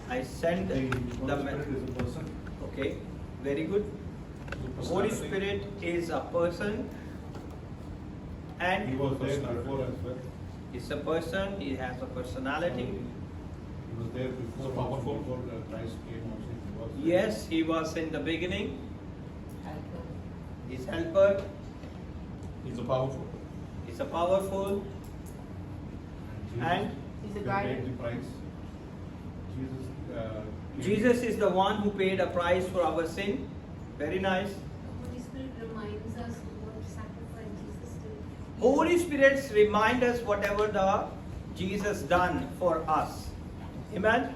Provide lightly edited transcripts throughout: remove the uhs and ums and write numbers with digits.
I sent The the Holy Spirit is a person. Okay, very good. Holy Spirit is a person, He and was there before as well. is a person. He has a personality. He was there before. So powerful. Before Christ came also. He was there. Yes, he was in the beginning. His helper He's a powerful. is a powerful, and He's a He guide. paid the price. Jesus is the one who paid a price for our sin. Very nice. Holy Spirit reminds us what sacrifice Jesus did. Holy Spirit remind us whatever the Jesus done for us. Amen.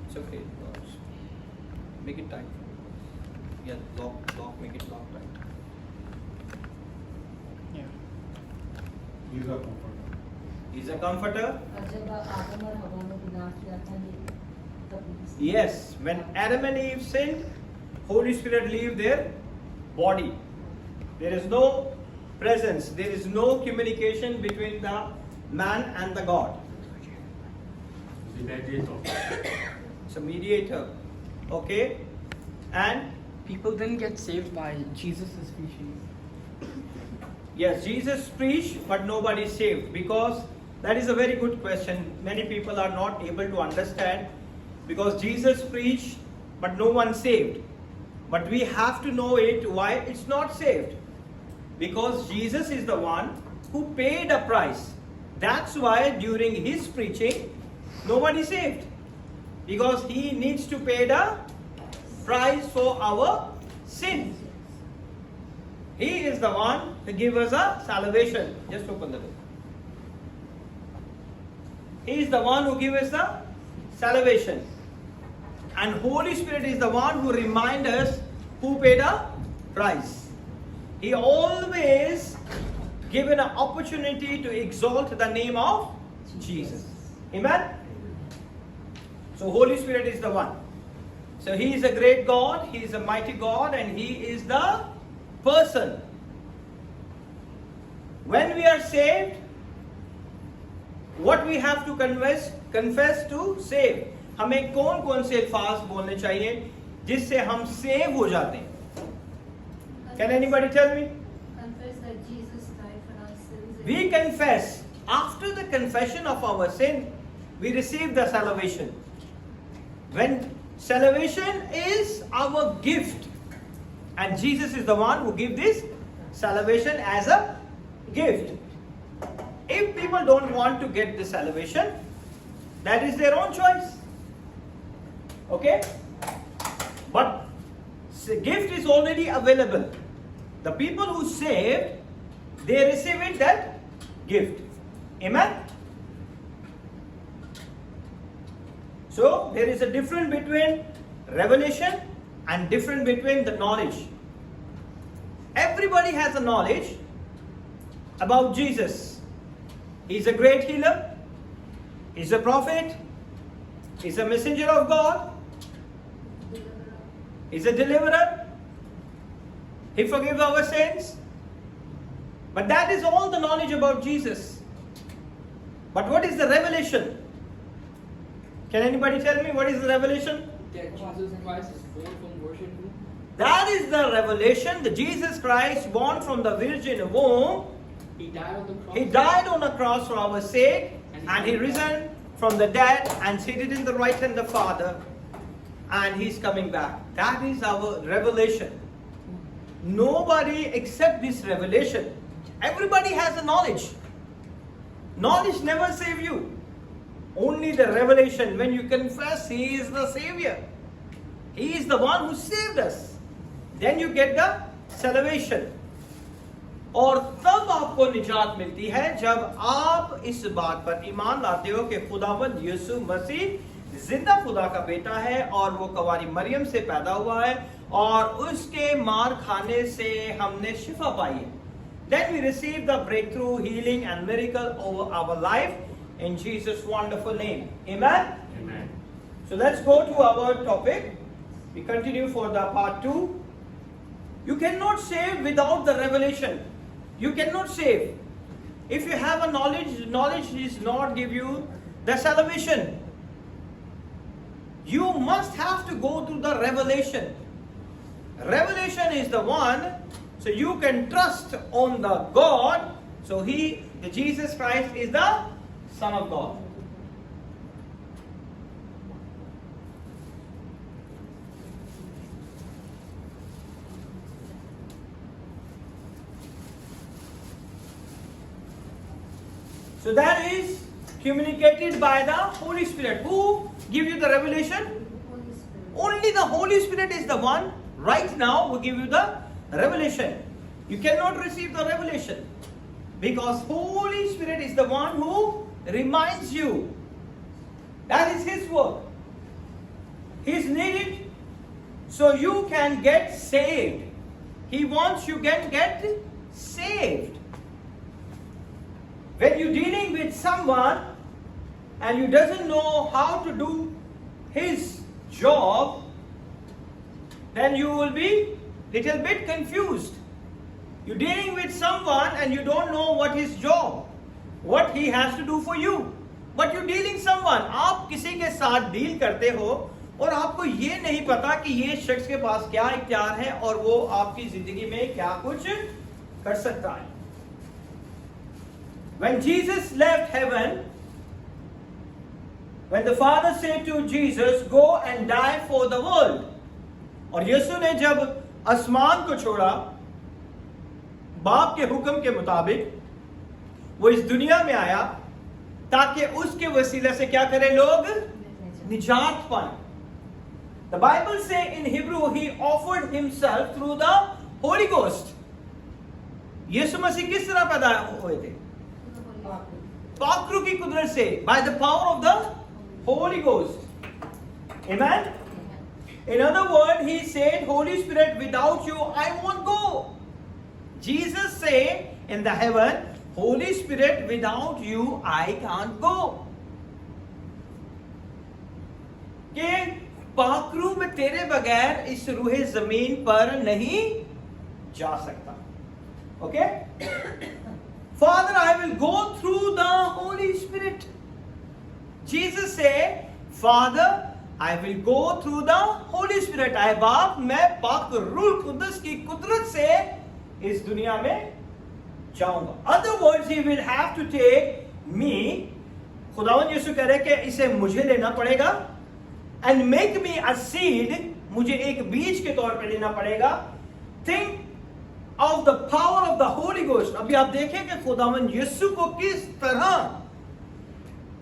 It's okay. Make it tight. Yeah, lock, make it lock tight. He is a comforter. He's a comforter. और जब आदम और हवा ने विनाश किया था ये तब Yes, when Adam and Eve sinned, Holy Spirit leave their body. There is no presence, there is no communication between the man and the God. He's a mediator. It's a mediator. Okay? And People didn't get saved by Jesus' species. yes, Jesus preached, but nobody saved. Because that is a very good question. Many people are not able to understand. Because Jesus preached, but no one saved. But we have to know it why it's not saved. Because Jesus is the one who paid a price. That's why during his preaching, nobody saved. Because he needs to pay the price for our sin. He is the one to give us a salvation. Just open the door. He is the one who gives us the salvation. And Holy Spirit is the one who reminds us who paid a price. He always given an opportunity to exalt the name of Jesus. Amen? So Holy Spirit is the one. So He is a great God, He is a mighty God, and He is the person. When we are saved, what we have to confess to save. हमें कौन कौन से अल्फाज बोलने चाहिए जिससे हम save हो जाते हैं? Can anybody tell me? Confess that Jesus died for our sins. We confess. After the confession of our sin, we receive the salvation. When salvation is our gift, and Jesus is the one who gives this salvation as a gift. If people don't want to get the salvation, that is their own choice. Okay? But the gift is already available. The people who saved, they receive it, that gift. Amen? So, there is a difference between revelation and difference between the knowledge. Everybody has a knowledge about Jesus. He's a great healer. He's a prophet. He's a messenger of God. He's a deliverer. He forgives our sins. But that is all the knowledge about Jesus. But what is the revelation? Can anybody tell me what is the revelation? That Jesus Christ is born from virgin womb. That is the revelation. The Jesus Christ born from the virgin womb. He died on the cross. He died on a cross for our sake, and He risen from the dead and seated in the right hand of the Father, and He's coming back. That is our revelation. Nobody except this revelation. Everybody has a knowledge. Knowledge never save you. Only the revelation. When you confess He is the Savior, He is the one who saved us, then you get the salvation. और तब आपको निजात मिलती है जब आप इस बात पर ईमान लाते हो कि खुदावंद यीशु मसीह जिंदा खुदा का बेटा है और वो कवारी मरियम से पैदा हुआ है और उसके मार खाने से हमने शिफा पाई है. Then we receive the breakthrough, healing and miracle over our life in Jesus' wonderful name. Amen? Amen. So let's go to our topic. We continue for the part 2. You cannot save without the revelation. You cannot save. If you have a knowledge is not give you the salvation. you must have to go through the revelation. Revelation is the one, so you can trust on the God. So the Jesus Christ is the Son of God. So that is communicated by the Holy Spirit. Who give you the revelation? Holy Spirit. Only the Holy Spirit is the one right now who give you the revelation. You cannot receive the revelation because Holy Spirit is the one who reminds you. That is His work. He is needed so you can get saved. He wants you can get saved. When you're dealing with someone and you doesn't know how to do his job, then you will be little bit confused. You're dealing with someone and you don't know what his job, what he has to do for you. But you're dealing someone, आप किसी के साथ deal करते हो और आपको ये नहीं पता कि ये शख्स के पास क्या इख्तियार है और वो आपकी जिंदगी में क्या कुछ कर सकता है. When Jesus left heaven, when the Father said to Jesus, go and die for the world, और यीशु ने जब आसमान को छोड़ा बाप के हुक्म के मुताबिक वो इस दुनिया में आया ताकि उसके वसीले से क्या करें लोग निजात पाएं. The Bible say in Hebrew he offered himself through the Holy Ghost. यीशु मसीह किस तरह पैदा हुए थे? पाकरू की कुदरत से, by the power of the Holy Ghost. Amen. In other words, he said, Holy Spirit, without you I won't go. Jesus say in the heaven, Holy Spirit, without you I can't go. कि पाकरू में तेरे बगैर इस रूहे जमीन पर नहीं जा सकता. Okay? Father, I will go through the Holy Spirit. Jesus said, Father, I will go through the Holy Spirit. आए बाप, मैं पाक रूह कुदस की कुदरत से इस दुनिया में जाऊंगा. Other words, he will have to take me. खुदावंद यीशु कह रहे कि इसे मुझे लेना पड़ेगा. And make me a seed. मुझे एक बीज के तौर पे लेना पड़ेगा. Think of the power of the Holy Ghost. अभी आप देखें कि खुदावंद यीशु को किस तरह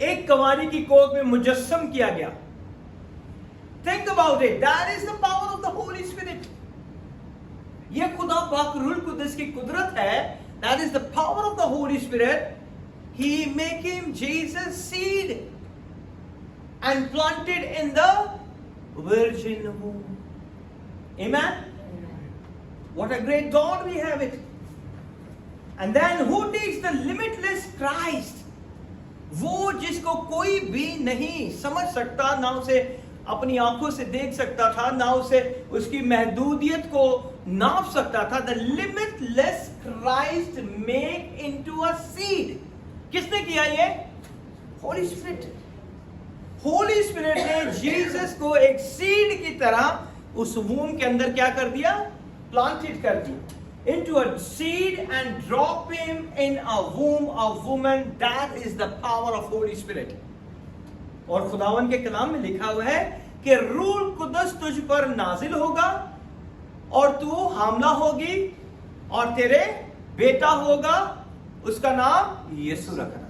एक कवारी की कोख में मुजस्सम किया गया. Think about it. That is the power of the Holy Spirit. ये खुदा पाक रूह कुदस की कुदरत है. That is the power of the Holy Spirit. He make him Jesus seed and planted in the virgin womb. Amen. What a great God we have it. And then who takes the limitless Christ? वो जिसको कोई भी नहीं समझ सकता, ना उसे अपनी आंखों से देख सकता था, ना उसे उसकी महदूदियत को नाप सकता था. The limitless Christ made into a seed. किसने किया ये? Holy Spirit. Holy Spirit ने जीसस को एक सीड की तरह उस वूम के अंदर क्या कर दिया? Planted कर दिया. Into a seed and drop him in a womb of woman. That is the power of Holy Spirit. और खुदावन के कलाम में लिखा हुआ है कि रूह कुदस तुझ पर नाजिल होगा और तू हामला होगी और तेरे बेटा होगा, उसका नाम यीशु रखना.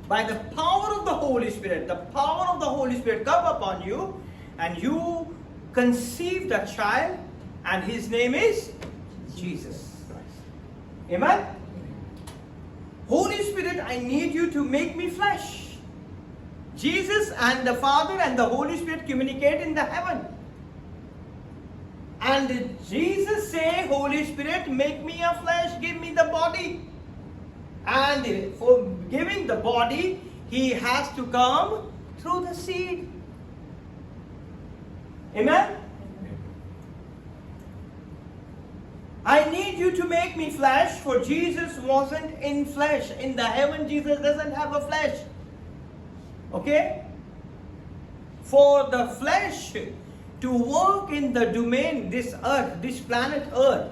By the power of the Holy Spirit, the power of the Holy Spirit come upon you and you conceive the child and his name is Jesus Christ. Amen? Holy Spirit, I need you to make me flesh. Jesus and the Father and the Holy Spirit communicate in the heaven. And Jesus say, Holy Spirit, make me a flesh, give me the body. And for giving the body, he has to come through the seed. Amen? I need you to make me flesh, for Jesus wasn't in flesh. In the heaven, Jesus doesn't have a flesh. Okay? for the flesh to work in the domain, this earth, this planet earth.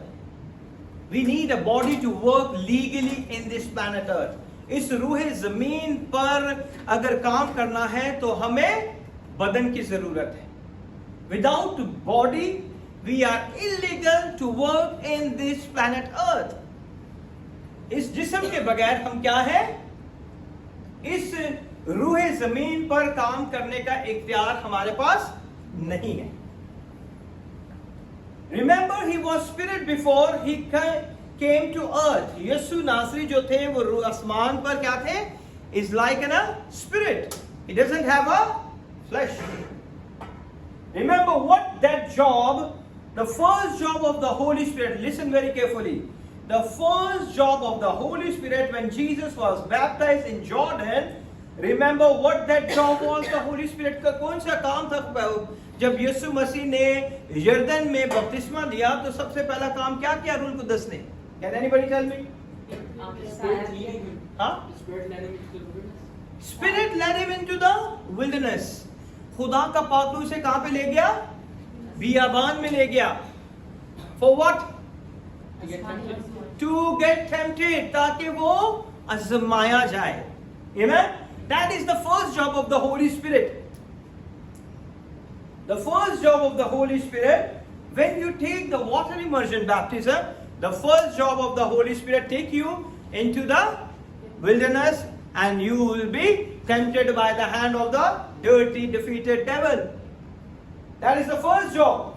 We need a body to work legally in this planet earth. इस रूह जमीन पर अगर काम करना है तो हमें बदन की जरूरत है. Without body, we are illegal to work in this planet earth. इस जिस्म के बगैर हम क्या है? इस रूह जमीन पर काम करने का इख्तियार हमारे पास नहीं है. Remember, he was spirit before he came to earth. यीशु नासरी जो थे वो आसमान पर क्या थे? Is like a spirit. He doesn't have a flesh. Remember what that job, the first job of the Holy Spirit, listen very carefully. The first job of the Holy Spirit when Jesus was baptized in Jordan, remember what that job was? The Holy Spirit का कौन सा काम था? जब यीशु मसीह ने यर्दन में बपतिस्मा लिया तो सबसे पहला काम क्या किया रूल कुदस ने? Can anybody tell me? हाँ? Spirit led him into the wilderness. खुदा का पाक रूह उसे कहाँ पे ले गया? बियाबान में ले गया. For what? To get tempted, ताकि वो आजमाया जाए. Amen? That is the first job of the Holy Spirit. The first job of the Holy Spirit, when you take the water immersion baptism, the first job of the Holy Spirit take you into the wilderness and you will be tempted by the hand of the dirty, defeated devil. That is the first job.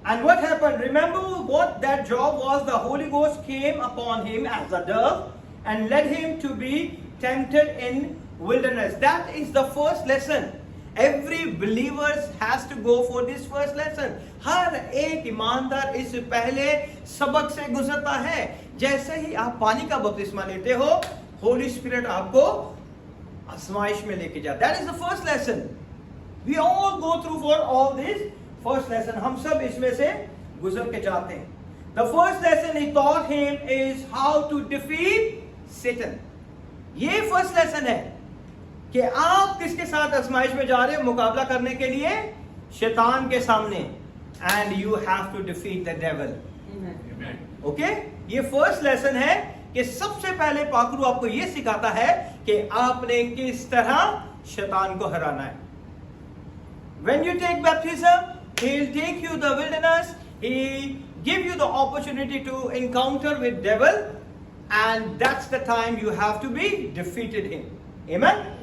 And what happened? Remember what that job was? The Holy Ghost came upon him as a dove and led him to be tempted in wilderness. That is the first lesson. Every believer has to go for this first lesson. हर एक ईमानदार इस पहले सबक से गुजरता है. जैसे ही आप पानी का बपतिस्मा लेते हो, Holy Spirit आपको आजमाइश में लेके जाता. That is the first lesson. We all go through for all this first lesson. हम सब इसमें से गुजर के जाते हैं. The first lesson he taught him is how to defeat Satan. ये first lesson है कि आप किसके साथ आजमाइश में जा रहे हो मुकाबला करने के लिए? शैतान के सामने. And you have to defeat the devil. Amen. Okay? ये first lesson है कि सबसे पहले पाकरू आपको ये सिखाता है कि आपने किस तरह शैतान को हराना है. When you take baptism, he'll take you the wilderness. He give you the opportunity to encounter with devil, and that's the time you have to be defeated him. Amen.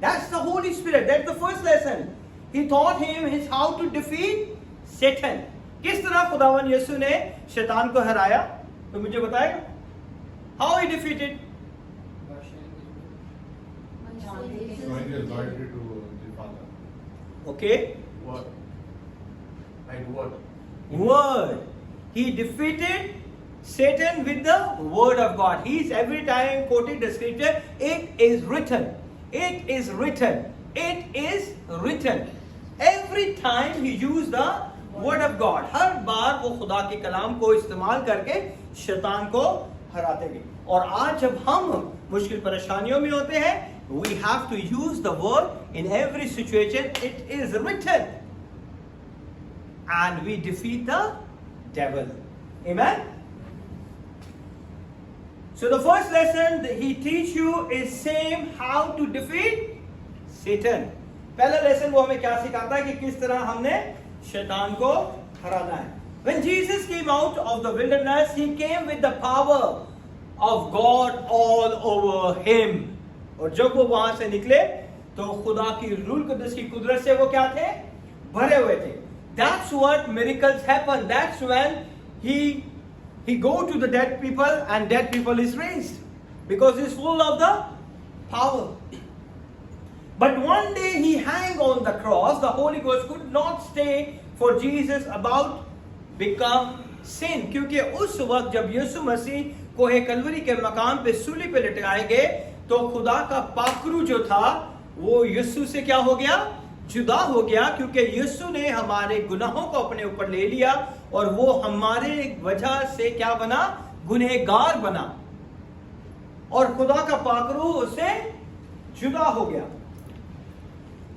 That's the Holy Spirit. That's the first lesson. He taught him is how to defeat Satan. किस तरह खुदावन यीशु ने शैतान को हराया? तो मुझे बताएगा. How he defeated? Showing his loyalty to the Father. Okay. What? Like what? Word. He defeated Satan with the word of God. He's every time quoting the scripture. It is written. It is written. It is written. Every time he used the word of God. हर बार वो खुदा के कलाम को इस्तेमाल करके शैतान को हराते गए. और आज जब हम मुश्किल परेशानियों में होते हैं, we have to use the word in every situation. It is written. And we defeat the devil. Amen. So the first lesson that he teach you is same how to defeat Satan. पहला lesson वो हमें क्या सिखाता है कि किस तरह हमने शैतान को हराना है. When Jesus came out of the wilderness, he came with the power of God all over him. और जब वो वहां से निकले तो खुदा की रूल कुदस की कुदरत से वो क्या थे? भरे हुए थे. That's what miracles happen. That's when he go to the dead people and dead people is raised because he's full of the power. But one day he hang on the cross. The Holy Ghost could not stay for Jesus about become sin. क्योंकि उस वक्त जब यीशु मसीह को एक कलवरी के मकाम पे सूली पे लटकाए गए तो खुदा का पाखरू जो था वो यीशु से क्या हो गया? जुदा हो गया. क्योंकि यीशु ने हमारे गुनाहों को अपने ऊपर ले लिया और वो हमारे वजह से क्या बना? गुनहगार बना. और खुदा का पाखरू उससे जुदा हो गया.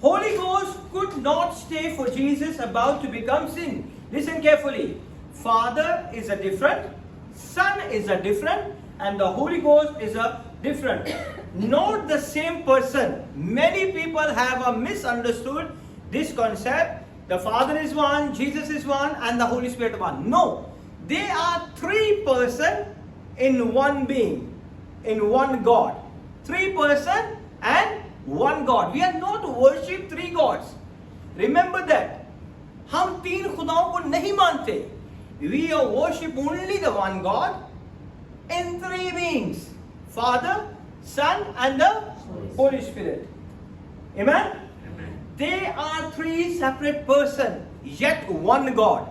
Holy Ghost could not stay for Jesus about to become sin. Listen carefully. Father is a different, Son is a different, and the Holy Ghost is a different. Not the same person. Many people have a misunderstood this concept. The Father is one, Jesus is one, and the Holy Spirit one. No. They are three persons in one being, in one God. Three persons and one God. We are not to worship three gods. Remember that. हम तीन खुदाओं को नहीं मानते. We worship only the one God in three beings. Father, Son, and the Holy Spirit. Amen? Amen. They are three separate persons, yet one God.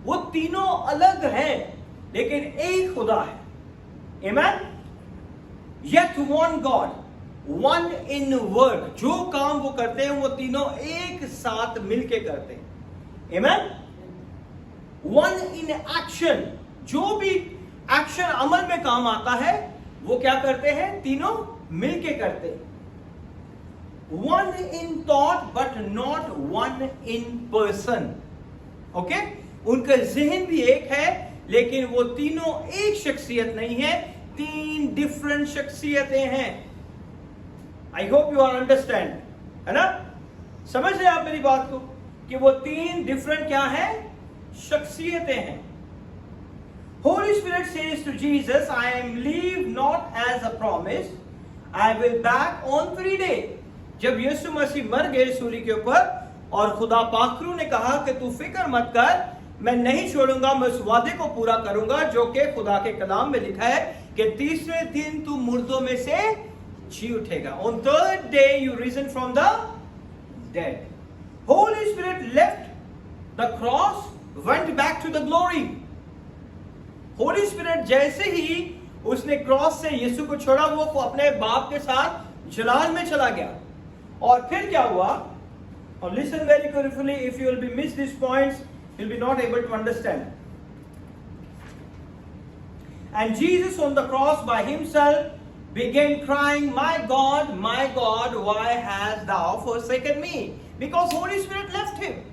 वो तीनों अलग हैं, लेकिन एक खुदा है. Amen? Yet one God, one in word. जो काम वो करते हैं वो तीनों एक साथ मिलके करते हैं. Amen? One in action. जो भी एक्शन अमल में काम आता है वो क्या करते हैं? तीनों मिलके करते हैं. One in thought but not one in person. Okay? उनका जहन भी एक है लेकिन वो तीनों एक शख्सियत नहीं है, तीन डिफरेंट शख्सियतें हैं. I hope you are understand. है ना? समझ रहे आप मेरी बात को कि वो तीन डिफरेंट क्या है? शख्सियतें हैं. Holy Spirit says to Jesus, I am leave not as a promise, I will back on 3 days. जब यीशु मसीह मर गए सूली के ऊपर और खुदा पाखरू ने कहा कि तू फिक्र मत कर, मैं नहीं छोड़ूंगा, मैं उस वादे को पूरा करूंगा जो कि खुदा के कलाम में लिखा है कि तीसरे दिन तू मुर्दों में से जी उठेगा. On third day you risen from the dead. Holy Spirit left the cross, went back to the glory. Holy Spirit जैसे ही उसने क्रॉस से यीशु को छोड़ा वो अपने बाप के साथ जलाल में चला गया. और फिर क्या हुआ? और listen very carefully, if you will be miss these points, you'll be not able to understand. And Jesus on the cross by himself began crying, my God, why hast thou forsaken me? Because Holy Spirit left him.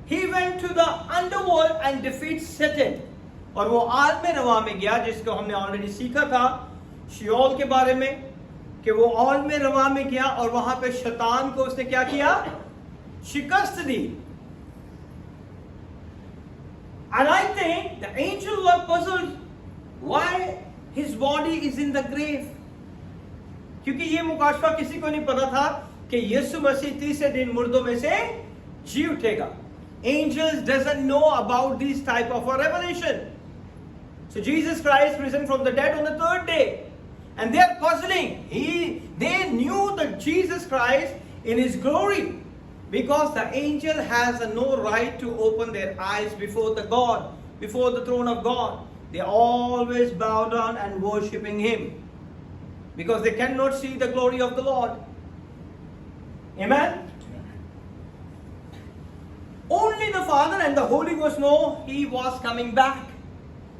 He went to the underworld and defeat Satan. और वो आलम रवा में गया, जिसको हमने already सीखा था Seoul के बारे में, कि वो आलम रवा में गया और वहां पे शैतान को उसने क्या किया? शिकस्त दी. And I think the angels were puzzled why his body is in the grave. क्योंकि ये मुकाशफा किसी को नहीं पता था कि यीशु मसीह तीसरे दिन मुर्दों में से जी उठेगा. Angels doesn't know about this type of a revelation. So Jesus Christ risen from the dead on the third day. And they are puzzling. They knew that Jesus Christ in his glory. Because the angel has no right to open their eyes before the God, before the throne of God. They always bow down and worshipping him. Because they cannot see the glory of the Lord. Amen? Only the Father and the Holy Ghost know he was coming back.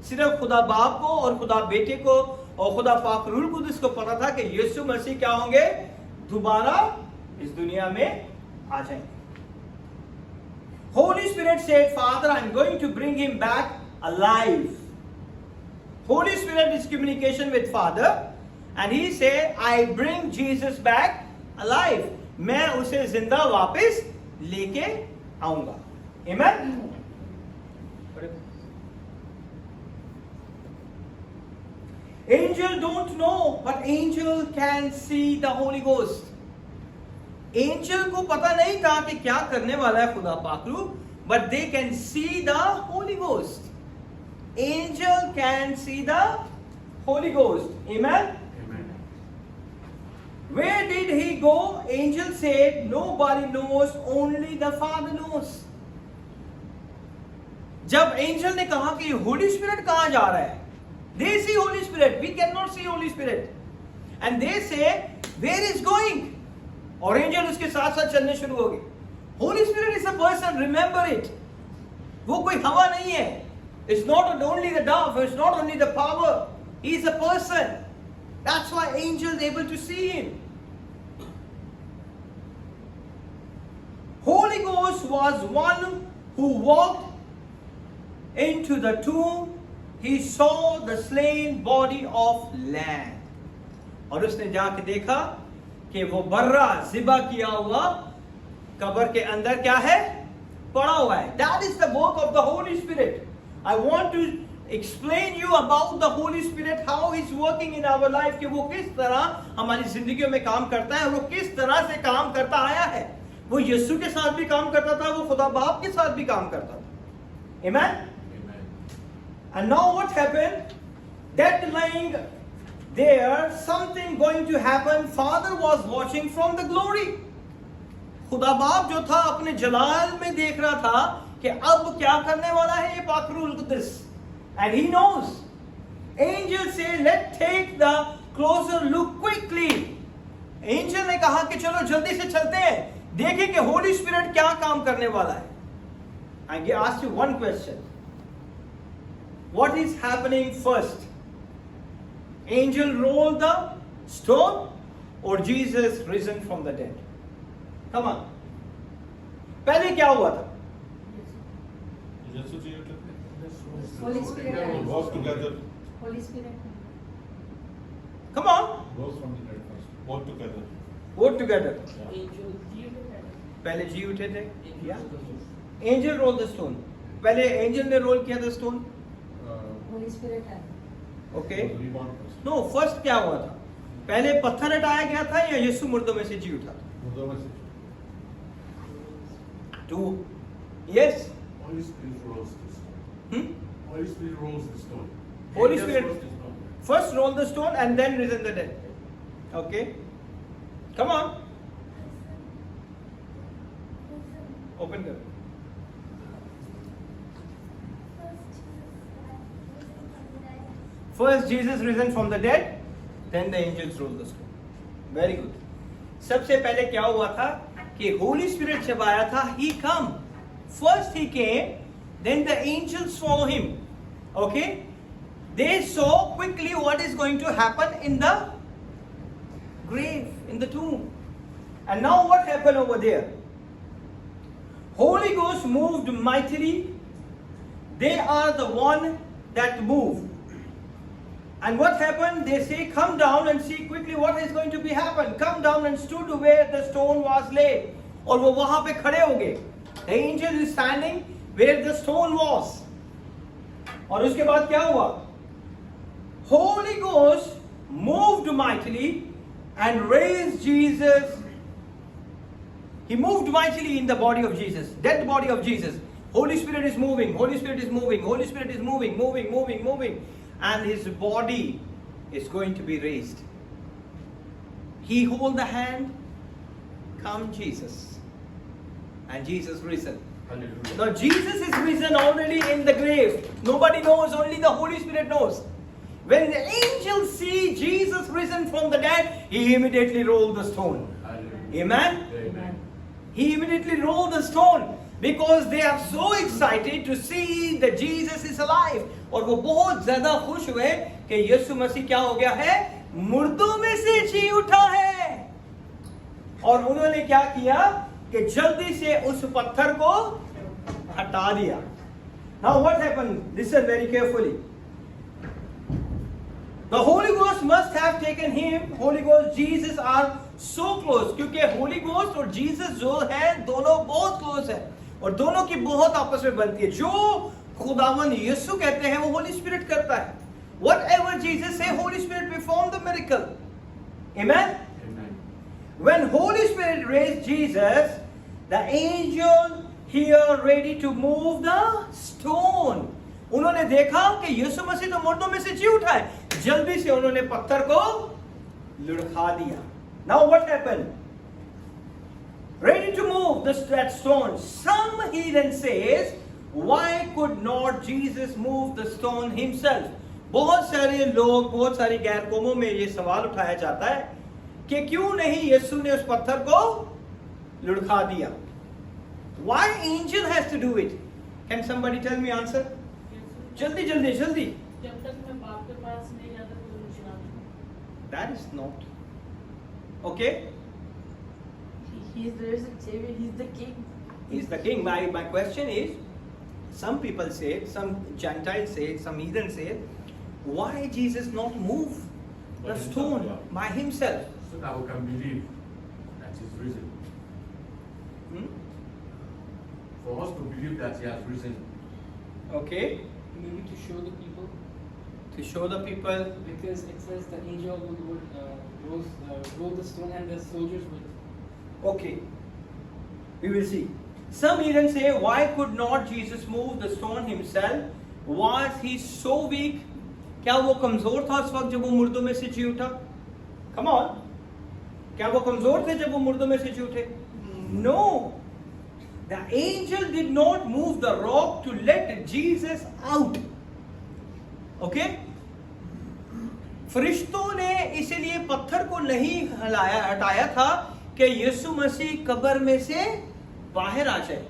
सिर्फ खुदा बाप को और खुदा बेटे को और खुदा पाक रूह कुदस को पता था कि यीशु मसीह क्या होंगे? दोबारा इस दुनिया में आ जाएंगे. Holy Spirit said, Father, I am going to bring him back alive. Holy Spirit is communication with Father, and he said, I bring Jesus back alive. मैं उसे जिंदा वापस लेके आऊंगा. Amen? Angel don't know, but angel can see the Holy Ghost. Angel को पता नहीं था कि क्या करने वाला है खुदा पाकरू, but they can see the Holy Ghost. Angel can see the Holy Ghost. Amen? Amen. Where did he go? Angel said, nobody knows, only the Father knows. जब एंजल ने कहा कि होली स्पिरिट कहां जा रहा है, they see Holy Spirit, we cannot see Holy Spirit, and they say where is going, और angel उसके साथ साथ चलने शुरू हो गए. Holy Spirit is a person, remember it. वो कोई हवा नहीं है. It's not only the dove, it's not only the power, he is a person. That's why angels able to see him. Holy Ghost was one who walked into the tomb. He saw the slain body of lamb. और उसने जाके देखा कि वो बर्रा ज़िबा किया हुआ कब्र के अंदर क्या है, पड़ा हुआ है. That is the work of the Holy Spirit. I want to explain you about the Holy Spirit, how He's working in our life, कि वो किस तरह हमारी जिंदगियों में काम करता है, वो किस तरह से काम करता आया है. वो यीशु के साथ भी काम करता था, वो खुदा बाप के साथ भी काम करता था. Amen? Amen. And now what happened? That lying there, something going to happen. Father was watching from the glory. खुदा बाप जो था अपने जलाल में देख रहा था कि अब क्या करने वाला है ये पाकरूल कुद्दस. And he knows. Angel say, let's take the closer look quickly. Angel ने कहा कि चलो जल्दी से चलते हैं, देखें कि होली स्पिरिट क्या काम करने वाला है. I ask you one question. What is happening first? Angel rolled the stone or Jesus risen from the dead? Come on. पहले क्या हुआ था? यीशु जी उठे थे. Holy Spirit. Rose together. Holy Spirit. Come on. Rose from the dead first. Both together. Vote together. Yeah. पहले जी उठे थे. Yeah. Angel rolled the stone. पहले एंजल ने रोल किया था स्टोन. Holy Spirit है. Okay. Reborn first. No, first क्या हुआ था? पहले पत्थर हटाया गया था या यीशु मुर्दों में से जी उठा था? मुर्दों में से. Two. Yes. Holy Spirit rolls the stone. Hmm? Holy Spirit rolls the stone. Holy Angels Spirit rolls the stone. first roll the stone and then risen the dead. Okay. Come on. Open them. First Jesus risen from the dead, then the angels roll the stone. Very good. सबसे पहले क्या हुआ था कि Holi spirit जब आया था, he come. First he came, then the angels follow him. Okay? They saw quickly what is going to happen in the grave, in the tomb. And now what happened over there? Holy Ghost moved mightily. They are the one that moved. And what happened? They say, come down and see quickly what is going to be happen. Come down and stood where the stone was laid. और वो वहां पे खड़े हो गए. The angel is standing where the stone was. और उसके बाद क्या हुआ? Holy Ghost moved mightily and raised Jesus. He moved mightily in the body of Jesus, dead body of Jesus. Holy Spirit is moving, Holy Spirit is moving, Holy Spirit is moving. And his body is going to be raised. He hold the hand, come Jesus. And Jesus risen. Hallelujah. Now Jesus is risen already in the grave. Nobody knows, only the Holy Spirit knows. When the angels see Jesus risen from the dead, he immediately rolled the stone. Hallelujah. Amen? Amen. He immediately rolled the stone because they are so excited to see that Jesus is alive. और वो बहुत ज़्यादा खुश हुए कि यीशु मसीह क्या हो गया है? मुर्दों में से जी उठा है. और उन्होंने क्या किया कि जल्दी से उस पत्थर को हटा दिया. Now what happened? Listen very carefully. The Holy Ghost must have taken him. Holy Ghost, Jesus are so close. क्योंकि Holy Ghost और Jesus जो है दोनों बहुत close है और दोनों की बहुत आपस में बनती है. जो खुदावन यीशु कहते हैं वो Holy Spirit करता है. Whatever Jesus say, Holy Spirit perform the miracle. Amen? Amen. When Holy Spirit raised Jesus, the angel here ready to move the stone. उन्होंने देखा कि यीशु मसीह तो मुर्दों में से जी उठा है. जल्दी से उन्होंने पत्थर को लुढ़का दिया. Now what happened? Ready to move that stone. Some heathen says, why could not Jesus move the stone himself? बहुत सारे लोग, बहुत सारी गैर कौमों में ये सवाल उठाया जाता है कि क्यों नहीं यीशु ने उस पत्थर को लुढ़का दिया. Why angel has to do it? Can somebody tell me answer? जल्दी. जब तक मैं बाप के पास नहीं जाता तो मुझे ना That is not. Okay? He is the risen Savior. He's the King. He's the king. My question is, some people say, some Gentiles say, some heathen say, why Jesus not move By the himself, stone yeah. by himself? So that we can believe that he's risen. Hmm? For us to believe that he has risen. Okay? Maybe to show the people, To show the people. because it says the angel would roll the stone and the soldiers would. Okay. We will see. Some even say, why could not Jesus move the stone himself? Was he so weak? क्या वो कमजोर था उस वक्त जब वो मुर्दों में से जी उठा? Come on. क्या वो कमजोर थे जब वो मुर्दों में से जी उठे? No. The angel did not move the rock to let Jesus out. Okay? फरिश्तों ने इसीलिए पत्थर को नहीं हटाया था कि यीशु मसीह कब्र में से बाहर आ जाए.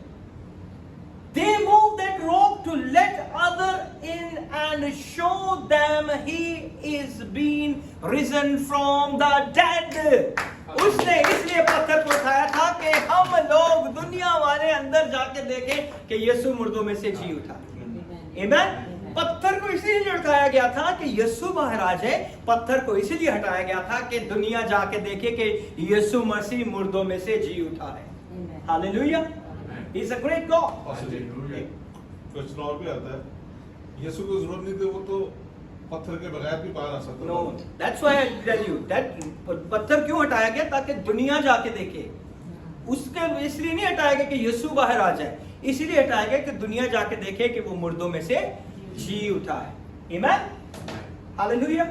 They moved that rock to let other in and show them he is being risen from the dead. उसने इसलिए पत्थर को उठाया था कि हम लोग दुनिया वाले अंदर जाके देखें कि यीशु मुर्दों में से जी उठा. Amen? पत्थर को इसलिए उठाया गया था कि यीशु बाहर आ जाए. पत्थर को इसलिए हटाया गया था कि दुनिया जाके देखे कि यीशु मसीह मुर्दों में से जी उठा है. Hallelujah. He is a great God. Hallelujah. Question और भी आता है, यीशु को जरूरत नहीं थी, वो तो पत्थर के बगैर भी बाहर आ सकता था. No, that's why I tell you that पत्थर क्यों हटाया गया ताकि दुनिया जाके देखे. उसके इसलिए नहीं हटाया गया कि यीशु बाहर आ जाए, इसलिए हटाया गया कि दुनिया जाके देखे कि वो मुर्दों में से जी उठा है. Amen. Hallelujah.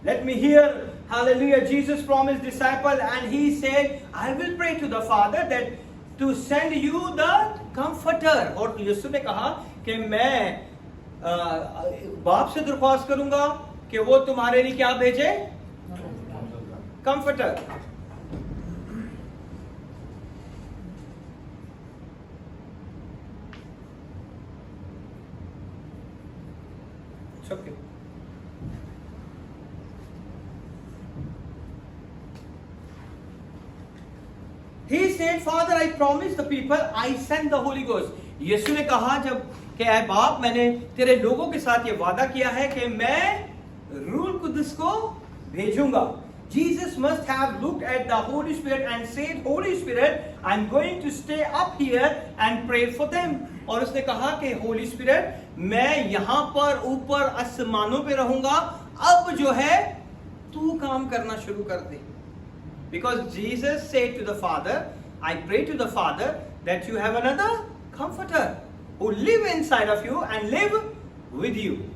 Let me hear. Hallelujah. Jesus promised disciple and he said, I will pray to the Father that to send you the comforter. और यीशु ने कहा कि मैं बाप से दरख्वास्त करूंगा कि वो तुम्हारे लिए क्या भेजे? Comforter. It's okay. He said, Father, I promised the people, I sent the Holy Ghost. यीशु ने कहा जब कि ऐ बाप, मैंने तेरे लोगों के साथ ये वादा किया है कि मैं रूह कुदस को भेजूंगा. Jesus must have looked at the Holy Spirit and said, Holy Spirit, I'm going to stay up here and pray for them. और उसने कहा कि Holy Spirit, मैं यहाँ पर ऊपर आसमानों पे रहूंगा, अब जो है तू काम करना शुरू कर दे. Because Jesus said to the Father, I pray to the Father that you have another comforter who live inside of you and live with you.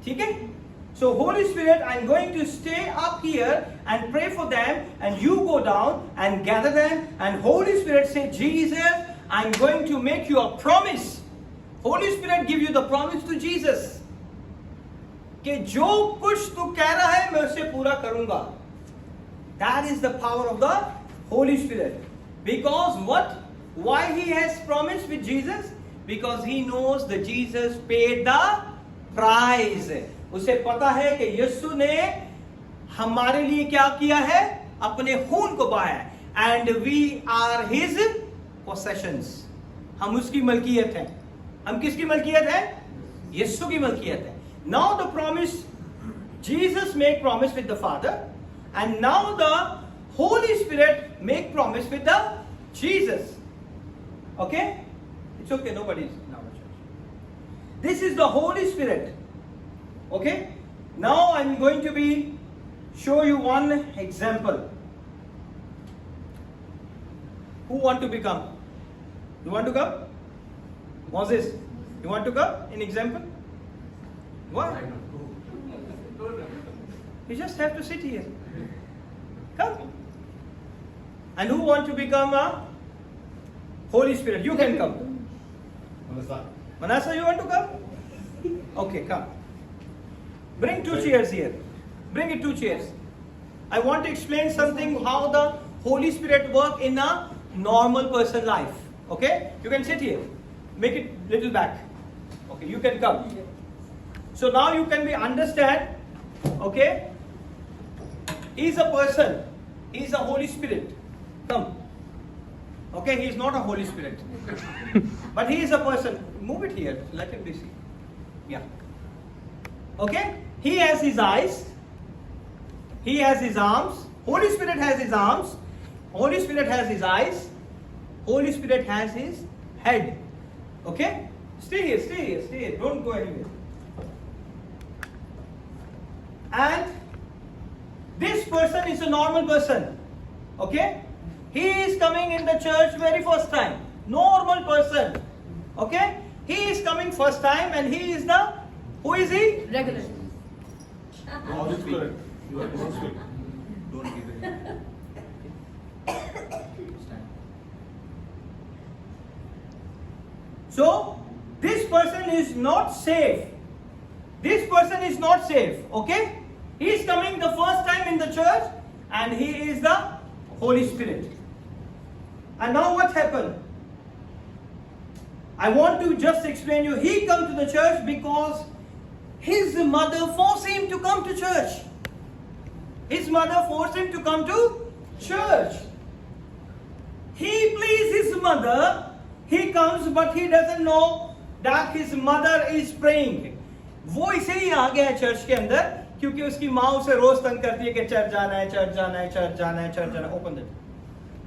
ठीक है? So Holy Spirit, I'm going to stay up here and pray for them, and you go down and gather them. And Holy Spirit say, Jesus, I'm going to make you a promise. Holy Spirit give you the promise to Jesus कि जो कुछ तू कह रहा है मैं उसे पूरा करूंगा. That is the power of the Holy Spirit. Because what? Why he has promised with Jesus? Because he knows that Jesus paid the price. उसे पता है कि यीशु ने हमारे लिए क्या किया है? अपने खून को बहाया. And we are his possessions. हम उसकी मलकियत हैं. हम किसकी मलकियत है? यीशु की मलकियत है. Now the promise, Jesus make promise with the Father. And now the Holy Spirit make promise with the Jesus. Okay? It's okay, nobody's now in church. This is the Holy Spirit. Okay? Now I'm going to show you one example. Who want to become? You want to come? Moses, you want to come? An example? What? You just have to sit here. Come. And who want to become a Holy Spirit? You can come. Manasa, you want to come? Okay, come. Bring 2 chairs here. Bring it 2 chairs. I want to explain something how the Holy Spirit work in a normal person life. Okay? You can sit here. Make it little back. Okay, you can come. So now you can understand. Okay? He is a person. He is a Holy Spirit. Come. Okay, he is not a Holy Spirit. But he is a person. Move it here. Let him be seen. Yeah. Okay? He has his eyes. He has his arms. Holy Spirit has his arms. Holy Spirit has his eyes. Holy Spirit has his head. Okay? Stay here, stay here, stay here. Don't go anywhere. And this person is a normal person. Okay? He is coming in the church very first time. Normal person. Okay? He is coming first time and he is the, who is he? Regular. Holy Spirit. You are don't speak. Don't give it. So, this person is not safe. This person is not safe. Okay? He is coming the first time in the church and he is the Holy Spirit. And now what happened? I want to just explain you. He come to the church because his mother forced him to come to church. His mother forced him to come to church. He pleased his mother. He comes but he doesn't know that his mother is praying. वो इसे ही आ गया है church के अंदर क्योंकि उसकी माँ उसे रोज तंग करती है कि चर्च जाना है, चर्च जाना है, चर्च जाना है, चर्च जाना है, ओपन दैट,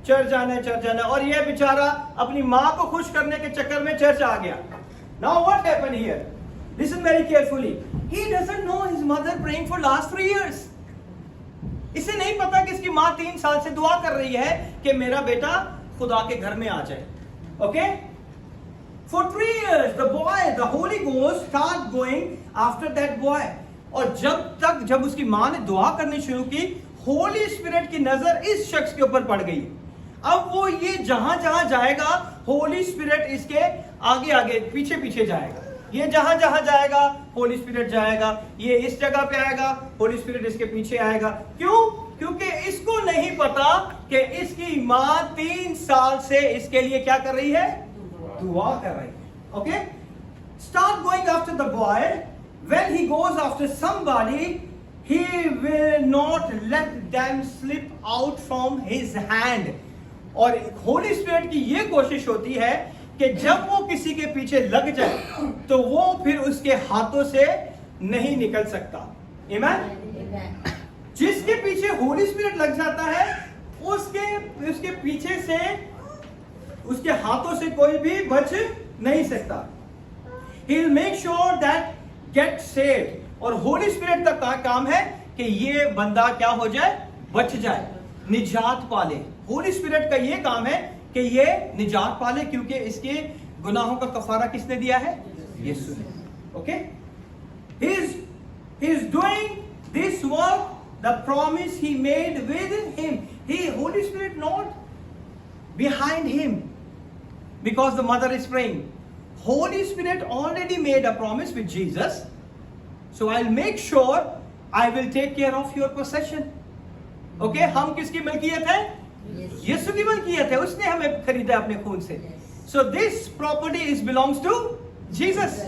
चर्च जाना है, चर्च जाना है, और ये बेचारा अपनी माँ को खुश करने के चक्कर में चर्च आ गया. Now what happened here? Listen very carefully. He doesn't know his mother praying for last 3 years. इसे नहीं पता कि इसकी माँ 3 साल से दुआ कर रही है कि मेरा बेटा खुदा के घर में आ जाए. Okay? For 3 years, the boy, the Holy Ghost start going after that boy. और जब उसकी माँ ने दुआ करनी शुरू की, होली स्पिरिट की नजर इस शख्स के ऊपर पड़ गई. अब वो ये जहां जहां जाएगा, होली स्पिरिट इसके आगे आगे पीछे पीछे जाएगा. ये जहां जहां जाएगा, होली स्पिरिट जाएगा. ये इस जगह पे आएगा, होली स्पिरिट इसके पीछे आएगा. क्यों? क्योंकि इसको नहीं पता कि इसकी माँ 3 साल से इसके लिए क्या कर रही है? दुआ कर रही है. Okay? Start going after the boy. When he goes after somebody, he will not let them slip out from his hand. और होली स्पिरिट की ये कोशिश होती है कि जब वो किसी के पीछे लग जाए तो वो फिर उसके हाथों से नहीं निकल सकता. Amen? जिसके पीछे होली स्पिरिट लग जाता है उसके पीछे से उसके हाथों से कोई भी बच नहीं सकता. He'll make sure that get saved. और होली स्पिरिट का काम है कि ये बंदा क्या हो जाए? बच जाए, निजात पाले. होली स्पिरिट का ये काम है कि ये निजात पाले क्योंकि इसके गुनाहों का कफारा किसने दिया है? यीशु ने. Okay? He is doing this work, the promise he made with him. Holy Spirit not behind him because the mother is praying. Holy Spirit already made a promise with Jesus. So I'll make sure I will take care of your possession. Okay? हम किसकी मलकियत है? यीशु की मलकियत है. उसने हमें खरीदा अपने खून से. So this property belongs to Jesus.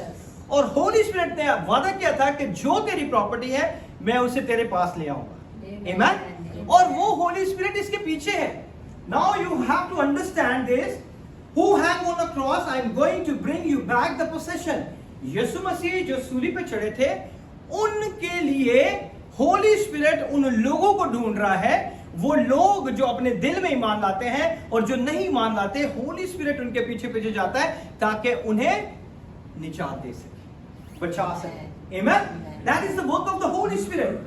और होली स्पिरिट ने वादा किया था कि जो तेरी प्रॉपर्टी है मैं उसे तेरे पास ले आऊंगा. Amen? और वो होली स्पिरिट इसके पीछे है. Now you have to understand this. Who hang on the cross? I am going to bring you back the possession. यीशु मसीह जो सूली पे चढ़े थे, उनके लिए होली स्पिरिट उन लोगों को ढूंढ रहा है. वो लोग जो अपने दिल में ईमान लाते हैं और जो नहीं मान लाते, होली स्पिरिट उनके पीछे पीछे जाता है ताकि उन्हें निजात दे सके, बचा सके. Amen? That is the work of the Holy Spirit.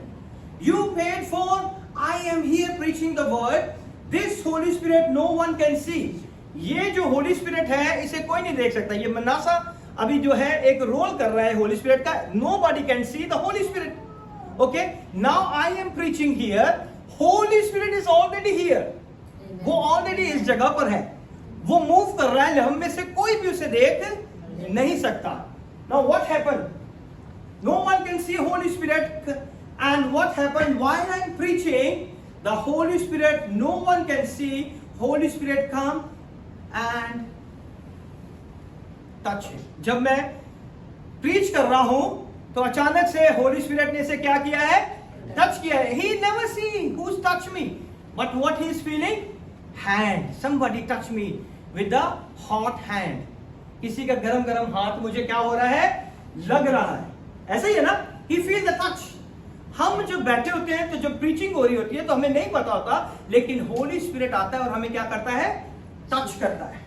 You paid for. I am here preaching the word. This Holy Spirit no one can see. ये जो होली स्पिरिट है इसे कोई नहीं देख सकता. ये मनासा अभी जो है एक रोल कर रहा है होली स्पिरिट का. Nobody can see the Holy Spirit. Okay? Now I am preaching here. Holy Spirit is already here. वो already इस जगह पर है. वो मूव कर रहा है. हम में से कोई भी उसे देख नहीं सकता. Now what happened? No one can see Holy Spirit. And what happened while I am preaching? The Holy Spirit, no one can see. Holy Spirit come and touch him. जब मैं प्रीच कर रहा हूं तो अचानक से होली स्पिरिट ने इसे क्या किया है? टच किया है. He never seen who's touched me, but what he is feeling? Hand. Somebody touch me with the hot hand. किसी का गरम गरम हाथ मुझे क्या हो रहा है, लग रहा है. ऐसा ही है ना? He feel the touch. हम जो बैठे होते हैं तो जब प्रीचिंग हो रही होती है तो हमें नहीं पता होता, लेकिन होली स्पिरिट आता है और हमें क्या करता है, टच करता है.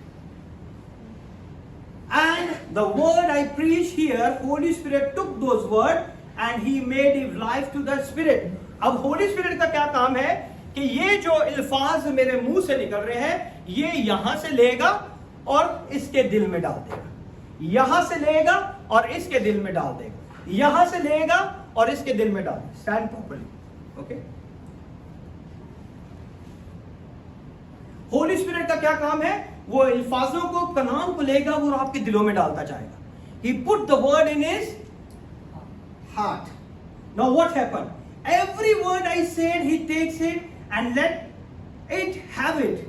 And the word I preach here, Holy Spirit took those words and he made his life to the Spirit. अब Holy Spirit का क्या काम है कि ये जो अल्फाज मेरे मुंह से निकल रहे हैं, ये यहां से लेगा और इसके दिल में डाल देगा. यहां से लेगा और इसके दिल में डाल देगा. यहां से लेगा और इसके दिल में डाल. Stand properly. Okay. Holi spirit का क्या काम है, वो अल्फाजों को, कलाम को लेगा और आपके दिलों में डालता जाएगा. He put the word in his heart. Now what happened? Every word I said, he takes it and let it have it.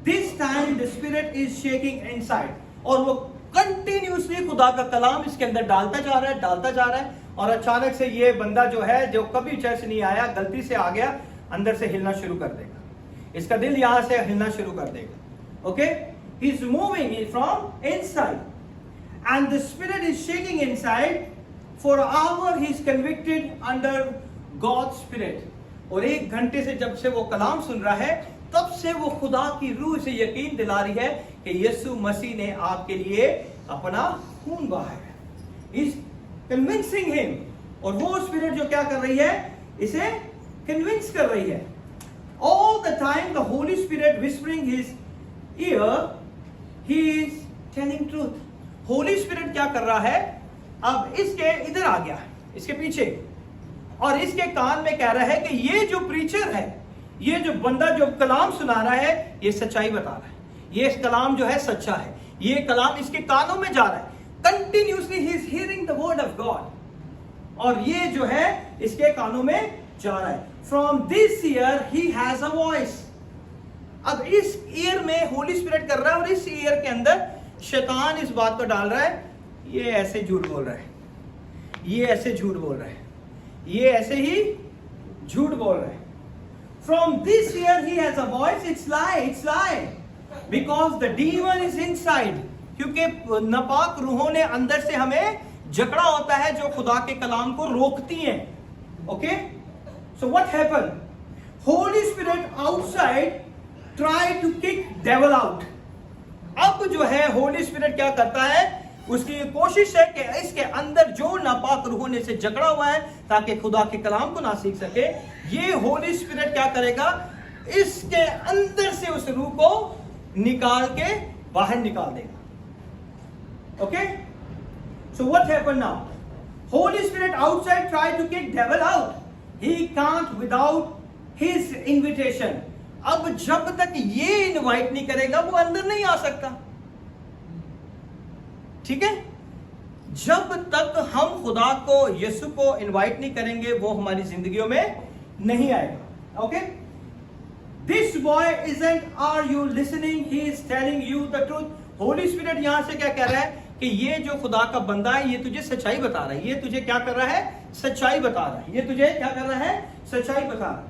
This time the spirit is shaking inside. और वो कंटिन्यूसली खुदा का कलाम इसके अंदर डालता जा रहा है, डालता जा रहा है. और अचानक से ये बंदा जो है, जो कभी चर्च नहीं आया, गलती से आ गया, अंदर से हिलना शुरू कर देगा. इसका दिल यहां से हिलना शुरू कर देगा. Okay, he's moving from inside and the spirit is shaking inside. For an hour he is convicted under God's spirit. और 1 घंटे से जब से वो कलाम सुन रहा है, तब से वो खुदा की रूह से यकीन दिला रही है कि यीशु मसीह ने आपके लिए अपना खून बहाया है. He's convincing him. और वो स्पिरिट जो क्या कर रही है, इसे कन्विंस कर रही है. All the time the Holy Spirit whispering his ear, he is telling truth. Holy Spirit क्या कर रहा है, अब इसके इधर आ गया, इसके पीछे, और इसके कान में कह रहा है कि ये जो प्रीचर है, ये जो बंदा जो कलाम सुना रहा है, ये सच्चाई बता रहा है. ये कलाम जो है सच्चा है. ये कलाम इसके कानों में जा रहा है. Continuously he is hearing the word of God. और ये जो है इसके कानों में जा रहा है. From this ear he has a voice. अब इस ईयर में होली स्पिरिट कर रहा है और इस ईयर के अंदर शैतान इस बात को डाल रहा है, ये ऐसे झूठ बोल रहा है, ये ऐसे झूठ बोल रहा है, ये ऐसे ही झूठ बोल रहा है. From this ear he has a voice. It's lie, because the demon is inside. क्योंकि नापाक रूहों ने अंदर से हमें जकड़ा होता है जो खुदा के कलाम को रोकती हैं. Okay? So what happened? Holy Spirit outside try to kick devil out. अब जो है होली स्पिरिट क्या करता है, उसकी कोशिश है कि इसके अंदर जो नापाक रूहों ने से जकड़ा हुआ है ताकि खुदा के कलाम को ना सीख सके, ये होली स्पिरिट क्या करेगा, इसके अंदर से उस रूह को निकाल के बाहर निकाल देगा. Okay, so what happened now? Holy spirit outside try to kick devil out. He can't without his invitation. अब जब तक ये इनवाइट नहीं करेगा वो अंदर नहीं आ सकता. ठीक है, जब तक हम खुदा को, यीशु को इनवाइट नहीं करेंगे वो हमारी जिंदगियों में नहीं आएगा. Okay, this boy isn't, are you listening, he is telling you the truth. Holy spirit यहां से क्या कह रहा है कि ये जो खुदा का बंदा है, ये तुझे सच्चाई बता रहा है. ये तुझे क्या कर रहा है, सच्चाई बता रहा है. ये तुझे क्या कर रहा है, सच्चाई बता रहा है.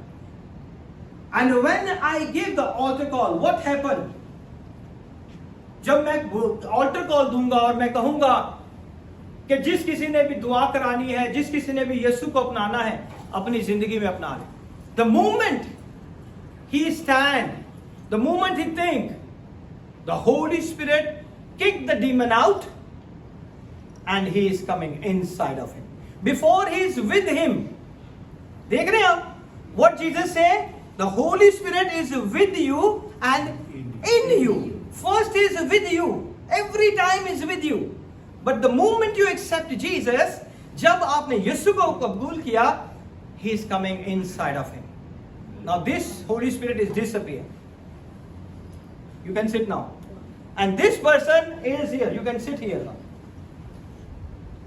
And when I give the altar call, what happened? जब मैं altar call दूंगा और मैं कहूंगा कि जिस किसी ने भी दुआ करानी है, जिस किसी ने भी यीशु को अपनाना है, अपनी जिंदगी में अपना ले. The moment he stand, the moment he think, the Holy Spirit kick the demon out and he is coming inside of him. Before he is with him. देख रहे हैं आप? What Jesus say? The Holy Spirit is with you and in you. First is with you. Every time is with you. But the moment you accept Jesus, जब आपने यीशु को कबूल किया, He is coming inside of him. Now this Holy Spirit is disappeared. You can sit now. And this person is here. You can sit here now.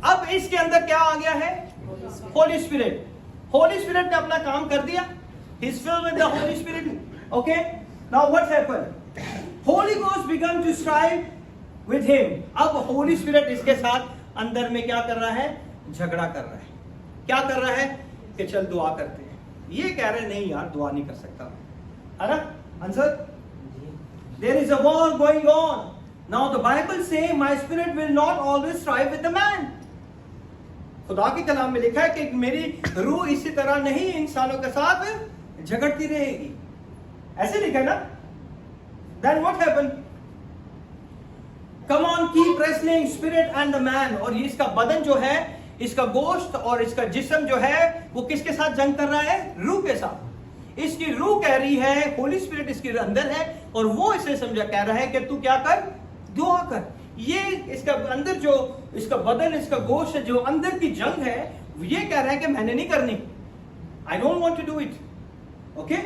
अब इसके अंदर क्या आ गया है? Holy Spirit. Holy Spirit ने अपना काम कर दिया. He's filled with the Holy Spirit. Okay? Now what happened? Holy Ghost began to strive with him. अब Holy Spirit इसके साथ अंदर में क्या कर रहा है? झगड़ा कर रहा है. क्या कर रहा है? कि चल दुआ करते हैं। ये कह रहे नहीं यार दुआ नहीं कर सकता, है ना answer? There is a war going on. Now the Bible say my spirit will not always strive with the man. खुदा के कलाम में लिखा है कि मेरी रूह इसी तरह नहीं इंसानों के साथ झगड़ती रहेगी, ऐसे लिखा है ना? Then what happened? Come on, keep wrestling spirit and the man. और ये इसका बदन जो है, इसका गोश्त और इसका जिस्म जो है, वो किसके साथ जंग कर रहा है? रूह के साथ। इसकी रूह कह रही है, होली स्पिरिट इसके अंदर है और वो इसे समझा कह रहा है कि तू क्या कर, दुआ कर। ये इसका अंदर जो इसका बदन, इसका गोश्त जो अंदर की जंग है, ये कह रहा है कि मैंने नहीं करनी, I don't want to do it. Okay,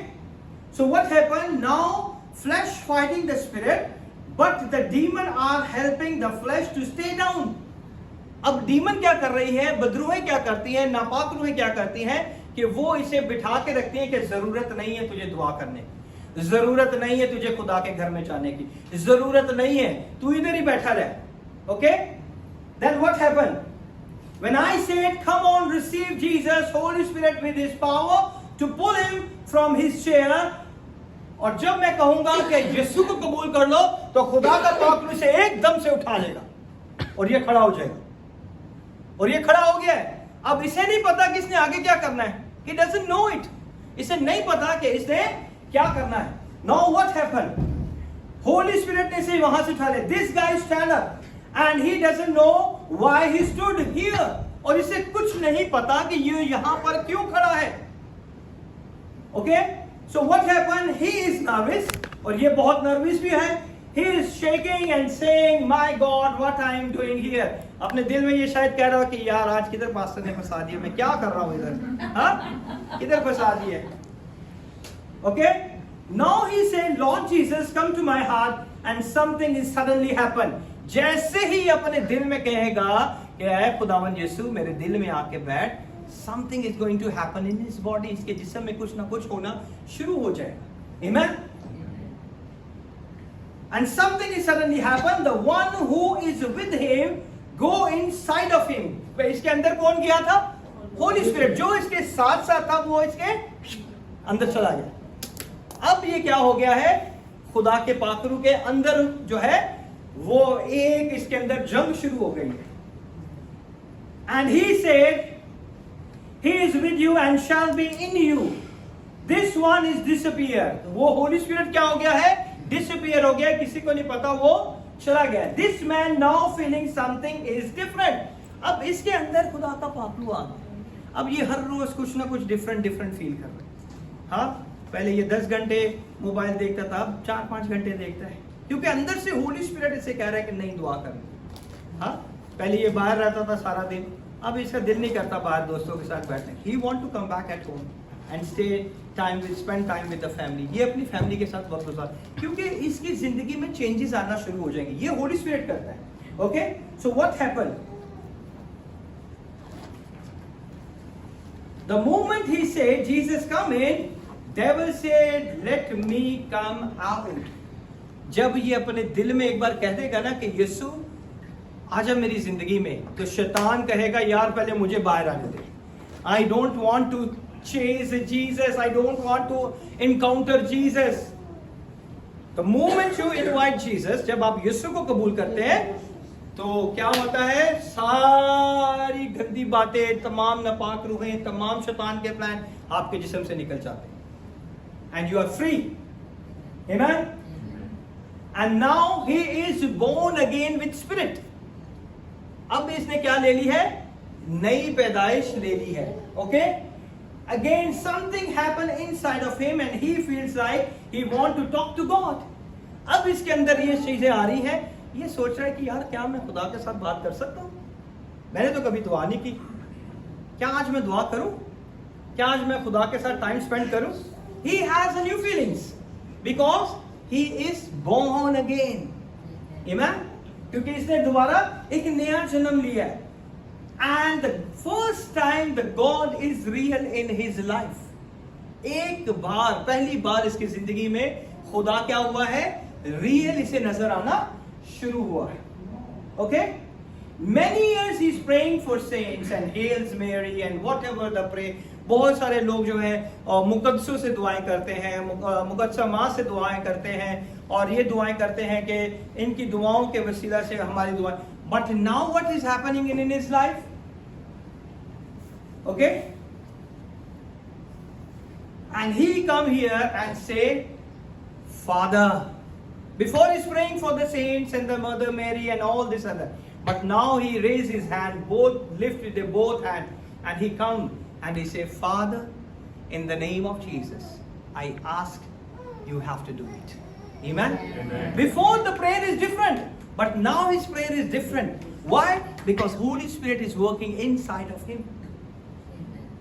so what happened now? Flash fighting the spirit but the demon are helping the flash to stay down. अब डीमन क्या कर रही है, बदरूहें क्या करती हैं, नापाक रूहें क्या करती हैं कि वो इसे बिठा के रखती हैं कि जरूरत नहीं है तुझे दुआ करने की, जरूरत नहीं है तुझे खुदा के घर में जाने की, जरूरत नहीं है, तू इधर ही बैठा रह। Okay, then what happened? When I said come on receive Jesus holy spirit with his power to pull him from his chair, और जब मैं कहूंगा कि यीशु को कबूल कर लो तो खुदा का पाक इसे एकदम से उठा लेगा और ये खड़ा हो जाएगा, और ये खड़ा हो गया है। अब इसे नहीं पता कि इसने आगे क्या करना है, he doesn't know it, इसे नहीं पता कि इसने क्या करना है। Now what happened? Holy Spirit ने इसे वहां से उठा लिया। This guy stand up and he doesn't know why he stood here, और इसे कुछ नहीं पता कि ये यहां पर क्यों खड़ा है। Okay, so what happened? He is nervous, और ये बहुत नर्वस भी है। He is shaking and saying, "My God, what I am doing here?" अपने दिल में ये शायद कह रहा हो कि यार आज किधर पास्टर ने फंसा दिया, मैं क्या कर रहा हूं इधर, हाँ किधर फंसा दिया। Okay, now he said, "Lord Jesus, come to my heart," and something is suddenly happen. जैसे ही अपने दिल में कहेगा कि ऐ खुदावन यीशु मेरे दिल में आके बैठ, something is going to happen in his body, इसके जिस्म में कुछ ना कुछ होना शुरू हो जाएगा। Amen. And something is suddenly happened. The one who is with him go inside of him. इसके अंदर कौन गया था? Holy Spirit। जो इसके साथ साथ था वो इसके अंदर चला गया। अब ये क्या हो गया है? खुदा के पाखरू के अंदर जो है वो एक इसके अंदर जंग शुरू हो गई है। And he said, "He is with you and shall be in you." This one is disappeared. वो Holy Spirit क्या हो गया है? डिसअपियर हो गया, किसी को नहीं पता, वो चला गया। This man now feeling something is different. अब इसके अंदर खुदा का पाखरू आ गया। अब ये हर रोज कुछ ना कुछ डिफरेंट फील कर रहा है। हाँ, पहले ये 10 घंटे मोबाइल देखता था, अब 4-5 घंटे देखता है, क्योंकि अंदर से होली स्पिरिट इसे कह रहा है कि नहीं दुआ करनी। हाँ, पहले ये बाहर रहता था सारा दिन, अब इसका दिल नहीं करता बाहर दोस्तों के साथ बैठने। He want to come back at home and spend time with the family. ये अपनी फैमिली के साथ वक्त गुजार, क्योंकि इसकी जिंदगी में चेंजेस आना शुरू हो जाएंगे। ये होली स्पिरिट करता है। Okay, so what happened? The moment he said Jesus come in, devil said let me come out. जब ये अपने दिल में एक बार कह देगा ना कि यीशु आजा मेरी जिंदगी में, तो शैतान कहेगा यार पहले मुझे बाहर आने दे। I don't want to chase Jesus, I don't want to encounter Jesus. The moment you invite Jesus, जब आप यीशु को कबूल करते हैं तो क्या होता है? सारी गंदी बातें, तमाम नापाक रूहें, तमाम शैतान के प्लान आपके जिस्म से निकल जाते हैं and you are free. Amen. And now he is born again with spirit. अब इसने क्या ले ली है? नई पैदाइश ले ली है। Okay? Again something happened inside of him and he feels like he want to talk to God. अब इसके अंदर ये चीजें आ रही हैं, ये सोच रहा है कि यार क्या मैं खुदा के साथ बात कर सकता हूँ? मैंने तो कभी दुआ नहीं की, क्या आज मैं दुआ करूं? क्या आज मैं खुदा के साथ टाइम स्पेंड करूं? He has a new feelings because he is born again. Amen? क्योंकि इसने दोबारा एक नया जन्म लिया है। And the first time the God is real in his life. एक बार, पहली बार इसकी जिंदगी में खुदा क्या हुआ है? रियल इसे नजर आना शुरू हुआ है। Okay, Many years he's praying for saints and hails Mary and whatever the pray. बहुत सारे लोग जो हैं मुकद्दसों से दुआएं करते हैं, मुकद्दसा माँ से दुआएं करते हैं और ये दुआएं करते हैं कि इनकी दुआओं के वसीला से हमारी दुआएं. But now what is happening in his life? Okay? And he come here and say, Father. Before he's praying for the saints and the Mother Mary and all this other. But now he raised his hand, lifted the both hand, and he come and he say, Father, in the name of Jesus, I ask, you have to do it. Amen? Amen. Before the prayer is different, but now his prayer is different. Why? Because Holy Spirit is working inside of him.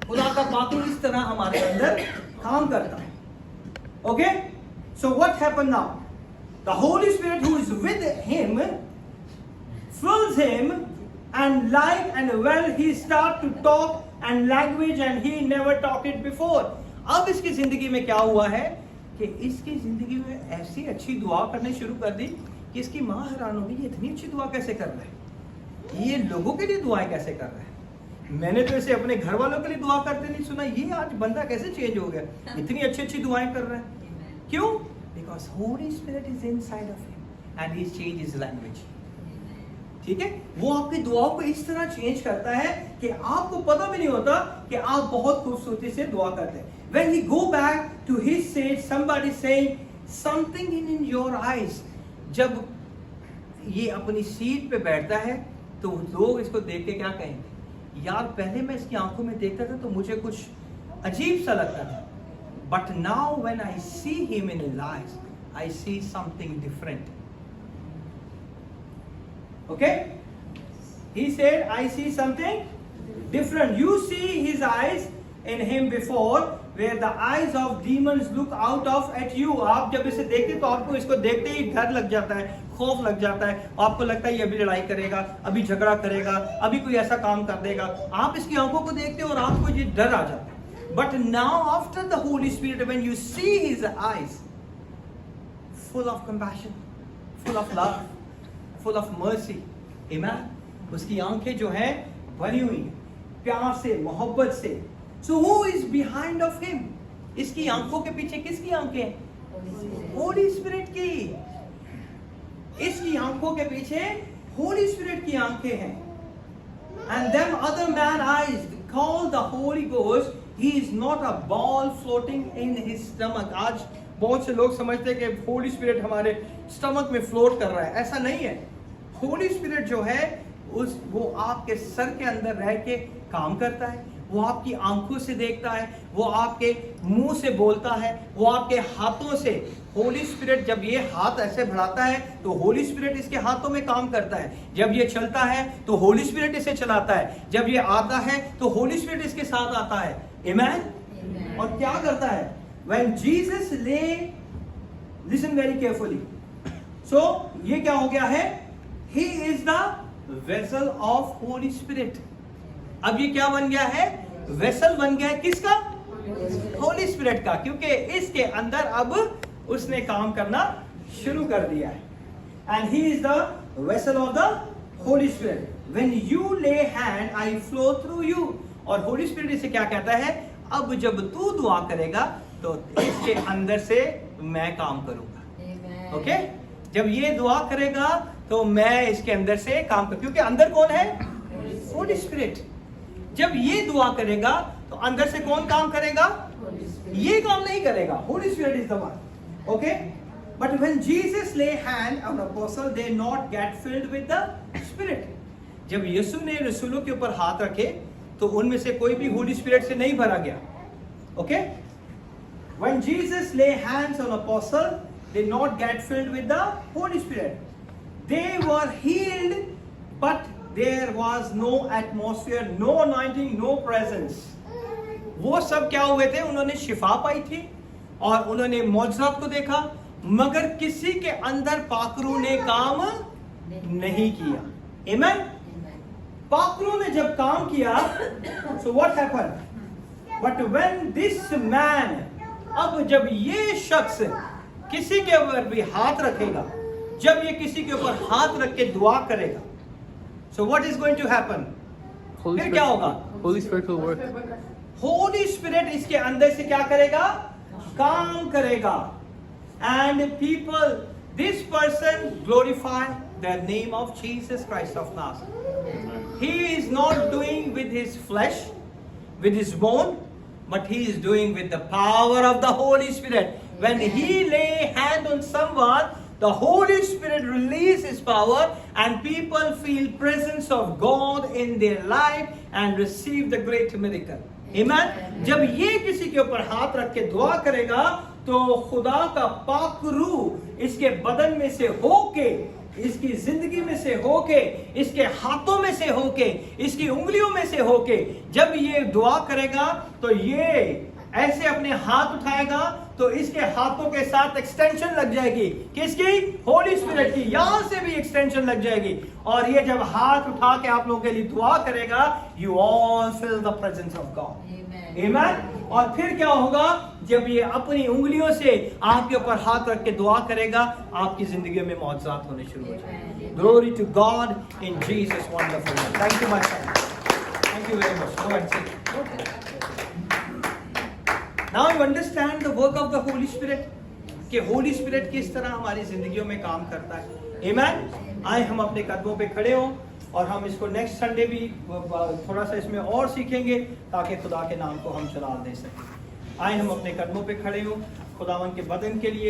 खुदा का बातों इस तरह हमारे अंदर काम करता है. Okay? So what happened now? The Holy Spirit who is with him fills him, and like and well he start to talk and language and he never talked it before. अब इसकी जिंदगी में क्या हुआ है कि इसकी जिंदगी में ऐसी अच्छी दुआ करनी शुरू कर दी कि इसकी माँ हैरान होगी, ये इतनी अच्छी दुआ कैसे कर रहा है, ये लोगों के लिए दुआएं कैसे कर रहा है. मैंने तो इसे अपने घर वालों के लिए दुआ करते नहीं सुना, ये आज बंदा कैसे चेंज हो गया, इतनी अच्छी अच्छी दुआएं कर रहा है. क्यों? Because Holy Spirit is inside of him and he changes language. ठीक है, वो आपकी दुआओं को इस तरह चेंज करता है कि आपको पता भी नहीं होता कि आप बहुत खूबसूरती से दुआ करते हैं. When he go back to his seat, somebody saying something in your eyes. जब ये अपनी सीट पे बैठता है तो लोग इसको देख के क्या कहेंगे, यार पहले मैं इसकी आंखों में देखता था तो मुझे कुछ अजीब सा लगता था, but now when I see him in his eyes, I see something different. Okay? He said, I see something different. You see his eyes in him before, where the eyes of demons look out of at you. आप जब इसे देखते तो आपको इसको देखते ही डर लग जाता है, खौफ लग जाता है, आपको लगता है ये अभी लड़ाई करेगा, अभी झगड़ा करेगा, अभी कोई ऐसा काम कर देगा. आप इसकी आंखों को देखते हो और आपको ये डर आ जाता है. But now after the Holy Spirit, when you see his eyes, full of compassion, full of love, full of mercy, amen, उसकी आंखें जो हैं भरी हुई प्यार से, मोहब्बत से. So who is behind of him? इसकी आंखों के पीछे किसकी आंखें हैं? Holy Spirit की. इसकी आंखों के पीछे Holy Spirit की आंखें हैं. And them other man eyes called the Holy Ghost. He is not a ball floating in his stomach. आज बहुत से लोग समझते हैं कि Holy Spirit हमारे स्टमक में फ्लोट कर रहा है. ऐसा नहीं है. Holy Spirit जो है वो आपके सर के अंदर रह के काम करता है, वो आपकी आंखों से देखता है, वो आपके मुंह से बोलता है, वो आपके हाथों से. होली स्पिरिट जब ये हाथ ऐसे बढ़ाता है तो होली स्पिरिट इसके हाथों में काम करता है. जब ये चलता है तो होली स्पिरिट इसे चलाता है. जब ये आता है तो होली स्पिरिट इसके साथ आता है. Amen? और क्या करता है? When Jesus lay, listen very carefully. So ये क्या हो गया है? He is the vessel of Holy Spirit. अब ये क्या बन गया है? वेसल बन गया है किसका? होली स्पिरिट का. क्योंकि इसके अंदर अब उसने काम करना शुरू कर दिया है. And he is the vessel of the Holy Spirit. When you lay hand, I flow through you. और होली स्पिरिट इसे क्या कहता है? अब जब तू दुआ करेगा तो इसके अंदर से मैं काम करूंगा. ओके? जब ये दुआ करेगा तो मैं इसके अंदर से काम करूंगा. क्योंकि अंदर कौन है? होली स्पिरिट. जब ये दुआ करेगा तो अंदर से कौन काम करेगा? ये काम नहीं करेगा. Holy Spirit is the one. Okay? But when Jesus lay hand on a person, they not get filled with the spirit. जब यीशु ने रसूलों के ऊपर हाथ रखे तो उनमें से कोई भी होली स्पिरिट से नहीं भरा गया. ओके? व्हेन जीसस ले hands on a person, they not get filled with the Holy Spirit. They were healed, but there was no atmosphere, no anointing, no presence. वो सब क्या हुए थे? उन्होंने शिफा पाई थी और उन्होंने मौजज़ात को देखा, मगर किसी के अंदर पाखरू ने काम नहीं किया. Amen? पाखरू ने जब काम किया, so what happened? But when this man, अब जब ये शख्स किसी के ऊपर भी हाथ रखेगा, जब ये किसी के ऊपर हाथ रख के दुआ करेगा, So what is going to happen? Holy फिर क्या होगा? Holy Spirit will work. Holy Spirit इसके अंदर से क्या करेगा? काम करेगा. And people, this person glorify the name of Jesus Christ of Nazareth. He is not doing with his flesh, with his bone, but he is doing with the power of the Holy Spirit. When he lay hand on someone, the Holy Spirit releases his power and people feel presence of God in their life and receive the great miracle. Amen. जब ये किसी के ऊपर हाथ रख के दुआ करेगा तो खुदा का पाक रूह इसके बदन में से होके, इसकी जिंदगी में से होके, इसके हाथों में से होके, इसकी उंगलियों में से होके, जब ये दुआ करेगा तो ये ऐसे अपने हाथ उठाएगा तो इसके हाथों के साथ एक्सटेंशन लग जाएगी. किसकी? होली स्पिरिट की. यहां से भी एक्सटेंशन लग जाएगी. और ये जब हाथ उठा के आप लोगों के लिए दुआ करेगा, you all feel the presence of God. आमीन. और फिर क्या होगा? जब ये अपनी उंगलियों से आपके ऊपर हाथ रख के दुआ करेगा, आपकी जिंदगी में मौजूद होने शुरू हो जाएंगे. Glory to God in Jesus wonderful name. Thank you my friend. Thank you very much. Go and sit. Now you understand the work of the Holy Spirit. कि Holy Spirit किस तरह हमारी जिंदगियों में काम करता है. Amen. आए हम अपने कदमों पे खड़े हों और हम इसको नेक्स्ट संडे भी थोड़ा सा इसमें और सीखेंगे ताकि खुदा के नाम को हम चला दे सकें. आए हम अपने कदमों पे खड़े हों खुदावन के बदन के लिए.